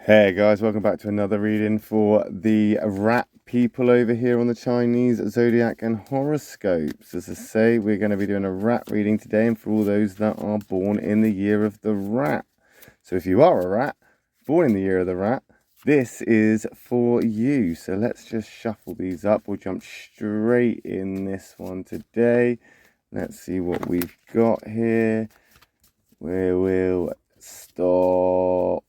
Hey guys, welcome back to another reading for the rat people over here on the Chinese Zodiac and horoscopes. As I say, we're going to be doing a rat reading today, and for all those that are born in the year of the rat. So if you are a rat, born in the year of the rat, this is for you. So let's just shuffle these up. We'll jump straight in this one today. Let's see what we've got here. We will stop,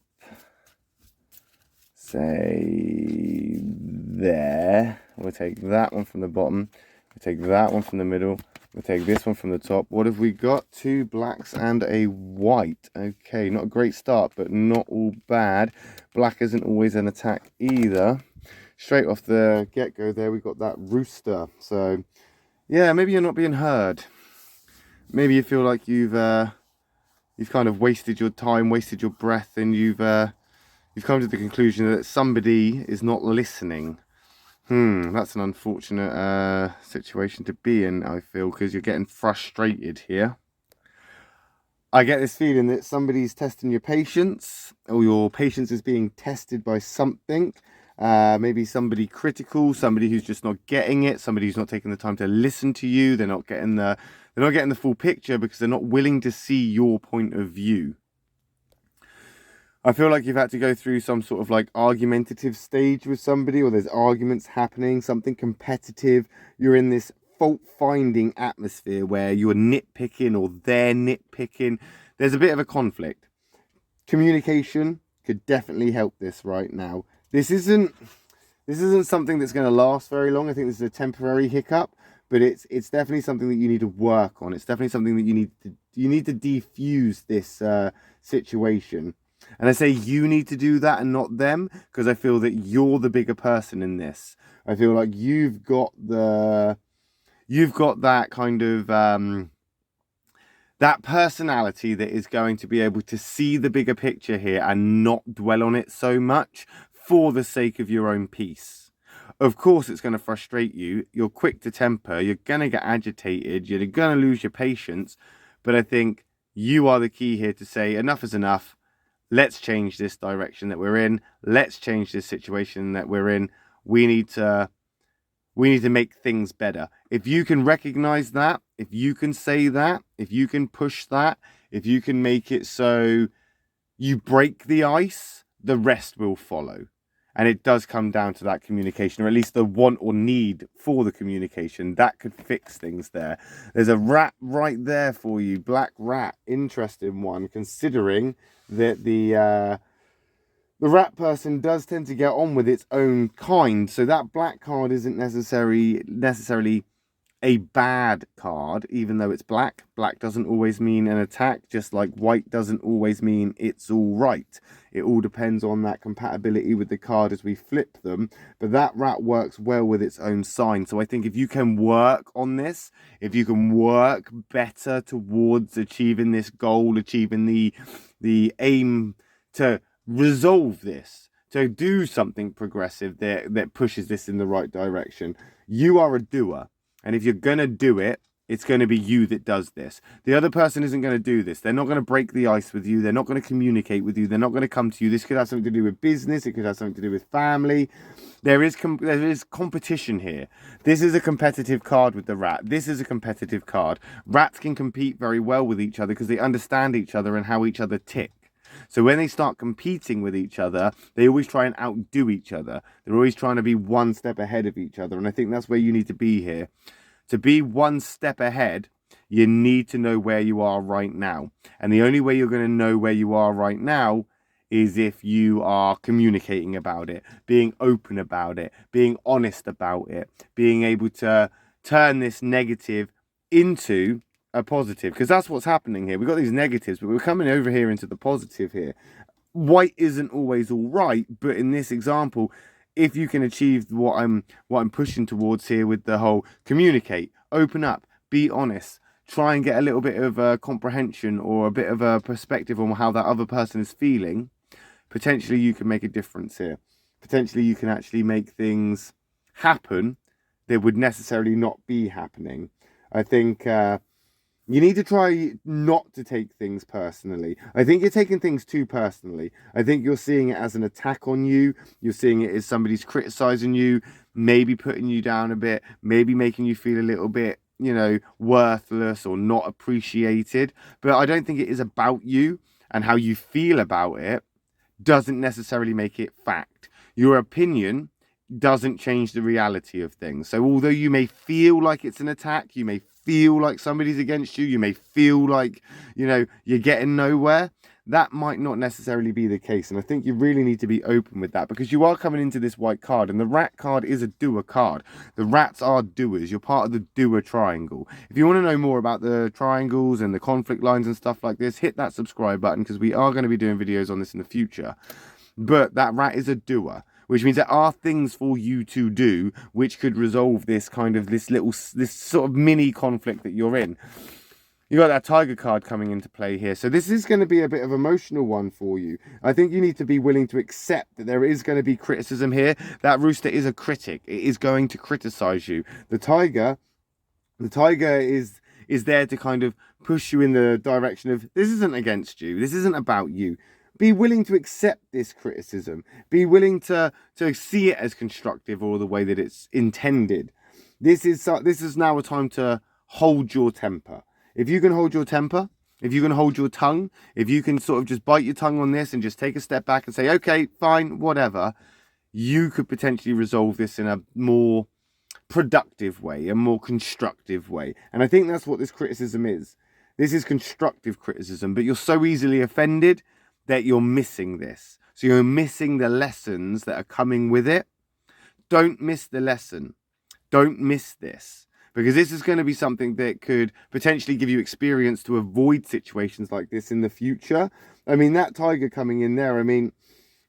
say, there. We'll take that one from the bottom. We'll take that one from the middle. We'll take this one from the top. What have we got? Two blacks and a white. Okay, not a great start, but not all bad. Black isn't always an attack either. Straight off the get-go there, we got that rooster. So, yeah, maybe you're not being heard. Maybe you feel like you've kind of wasted your time, wasted your breath, and you've come to the conclusion that somebody is not listening. That's an unfortunate situation to be in, I feel, because you're getting frustrated here. I get this feeling that somebody's testing your patience, or your patience is being tested by something. Maybe somebody critical, somebody who's just not getting it, somebody who's not taking the time to listen to you. They're not getting the full picture because they're not willing to see your point of view. I feel like you've had to go through some sort of like argumentative stage with somebody, or there's arguments happening, something competitive. You're in this fault-finding atmosphere where you're nitpicking or they're nitpicking. There's a bit of a conflict. Communication could definitely help this right now. This isn't something that's going to last very long. I think this is a temporary hiccup, but it's definitely something that you need to work on. It's definitely something that you need to defuse this situation. And I say you need to do that and not them, because I feel that you're the bigger person in this. I feel like you've got that kind of that personality that is going to be able to see the bigger picture here and not dwell on it so much for the sake of your own peace. Of course, it's going to frustrate you. You're quick to temper. You're going to get agitated. You're going to lose your patience. But I think you are the key here to say enough is enough. Let's change this direction that we're in. Let's change this situation that we're in. We need to make things better. If you can recognize that, if you can say that, if you can push that, if you can make it so you break the ice, the rest will follow. And it does come down to that communication, or at least the want or need for the communication. That could fix things there. There's a rat right there for you. Black rat. Interesting one, considering that the rat person does tend to get on with its own kind. So that black card isn't necessarily a bad card, even though it's black. Black doesn't always mean an attack, just like white doesn't always mean it's all right. It all depends on that compatibility with the card as we flip them. But that rat works well with its own sign. So I think if you can work on this, if you can work better towards achieving this goal, achieving the aim to resolve this, to do something progressive that pushes this in the right direction, you are a doer. And if you're going to do it, it's going to be you that does this. The other person isn't going to do this. They're not going to break the ice with you. They're not going to communicate with you. They're not going to come to you. This could have something to do with business. It could have something to do with family. There is competition here. This is a competitive card with the rat. This is a competitive card. Rats can compete very well with each other because they understand each other and how each other tick. So when they start competing with each other, they always try and outdo each other. They're always trying to be one step ahead of each other. And I think that's where you need to be here. To be one step ahead, you need to know where you are right now. And the only way you're going to know where you are right now is if you are communicating about it, being open about it, being honest about it, being able to turn this negative into a positive, because that's what's happening here. We've got these negatives, but we're coming over here into the positive here. White isn't always all right, but in this example, if you can achieve what I'm pushing towards here with the whole communicate, open up, be honest, try and get a little bit of a comprehension or a bit of a perspective on how that other person is feeling, potentially you can make a difference here. Potentially you can actually make things happen that would necessarily not be happening. I think You need to try not to take things personally. I think you're taking things too personally. I think you're seeing it as an attack on you. You're seeing it as somebody's criticizing you, maybe putting you down a bit, maybe making you feel a little bit, worthless or not appreciated. But I don't think it is about you, and how you feel about it doesn't necessarily make it fact. Your opinion doesn't change the reality of things. So although you may feel like it's an attack, you may feel like somebody's against you, you may feel like, you're getting nowhere, that might not necessarily be the case. And I think you really need to be open with that, because you are coming into this white card, and the rat card is a doer card. The rats are doers. You're part of the doer triangle. If you want to know more about the triangles and the conflict lines and stuff like this, hit that subscribe button, because we are going to be doing videos on this in the future. But that rat is a doer, which means there are things for you to do which could resolve this sort of mini conflict that you're in. You got that tiger card coming into play here. So this is going to be a bit of an emotional one for you. I think you need to be willing to accept that there is going to be criticism here. That rooster is a critic. It is going to criticize you. The tiger is there to kind of push you in the direction of, this isn't against you. This isn't about you. Be willing to accept this criticism. Be willing to see it as constructive, or the way that it's intended. This is now a time to hold your temper. If you can hold your temper, if you can hold your tongue, if you can sort of just bite your tongue on this and just take a step back and say, okay, fine, whatever, you could potentially resolve this in a more productive way, a more constructive way. And I think that's what this criticism is. This is constructive criticism, but you're so easily offended that you're missing this. So you're missing the lessons that are coming with it. Don't miss the lesson. Don't miss this, because this is going to be something that could potentially give you experience to avoid situations like this in the future. I mean, that tiger coming in there, I mean,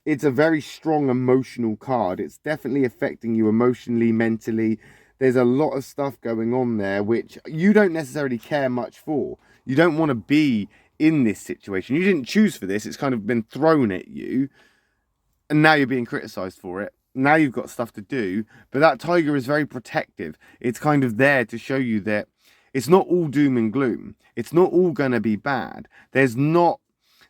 it's a very strong emotional card. It's definitely affecting you emotionally, mentally. There's a lot of stuff going on there which you don't necessarily care much for. You don't want to be in this situation. You didn't choose for this. It's kind of been thrown at you, and now you're being criticized for it. Now you've got stuff to do. But that tiger is very protective. It's kind of there to show you that it's not all doom and gloom. It's not all going to be bad. There's not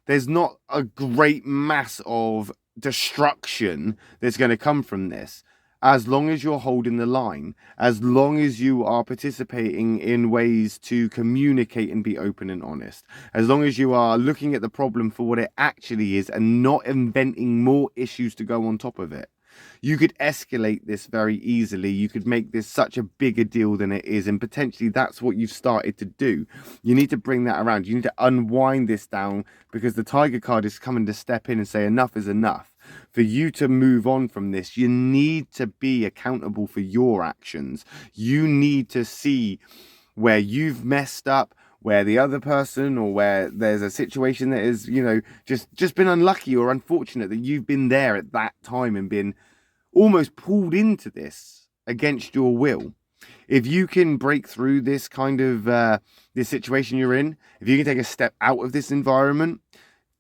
a great mass of destruction that's going to come from this. As long as you're holding the line, as long as you are participating in ways to communicate and be open and honest, as long as you are looking at the problem for what it actually is and not inventing more issues to go on top of it. You could escalate this very easily. You could make this such a bigger deal than it is, and potentially that's what you've started to do. You need to bring that around. You need to unwind this down, because the tiger card is coming to step in and say enough is enough. For you to move on from this, you need to be accountable for your actions. You need to see where you've messed up, where the other person, or where there's a situation that is, just been unlucky or unfortunate, that you've been there at that time and been almost pulled into this against your will. If you can break through this kind of this situation you're in, if you can take a step out of this environment,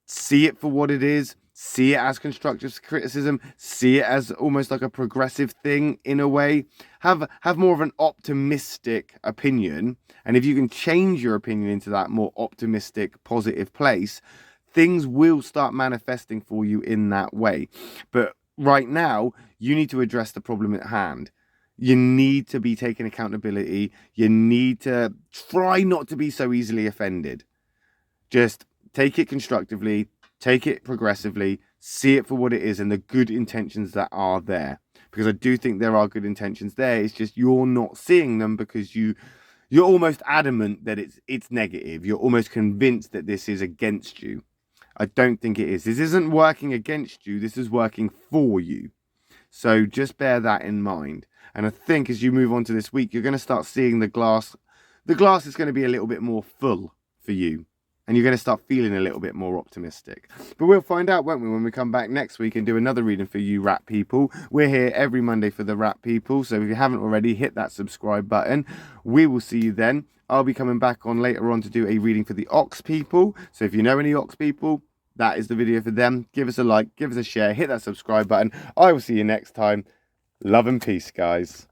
see it for what it is, see it as constructive criticism, see it as almost like a progressive thing in a way, have more of an optimistic opinion. And if you can change your opinion into that more optimistic, positive place, things will start manifesting for you in that way. But right now, you need to address the problem at hand. You need to be taking accountability. You need to try not to be so easily offended. Just take it constructively, take it progressively, see it for what it is and the good intentions that are there. Because I do think there are good intentions there. It's just you're not seeing them because you're almost adamant that it's negative. You're almost convinced that this is against you. I don't think it is. This isn't working against you. This is working for you. So just bear that in mind. And I think as you move on to this week, you're going to start seeing the glass. The glass is going to be a little bit more full for you. And you're going to start feeling a little bit more optimistic. But we'll find out, won't we, when we come back next week and do another reading for you rat people. We're here every Monday for the rat people. So if you haven't already, hit that subscribe button. We will see you then. I'll be coming back on later on to do a reading for the ox people. So if you know any ox people, that is the video for them. Give us a like, give us a share, hit that subscribe button. I will see you next time. Love and peace, guys.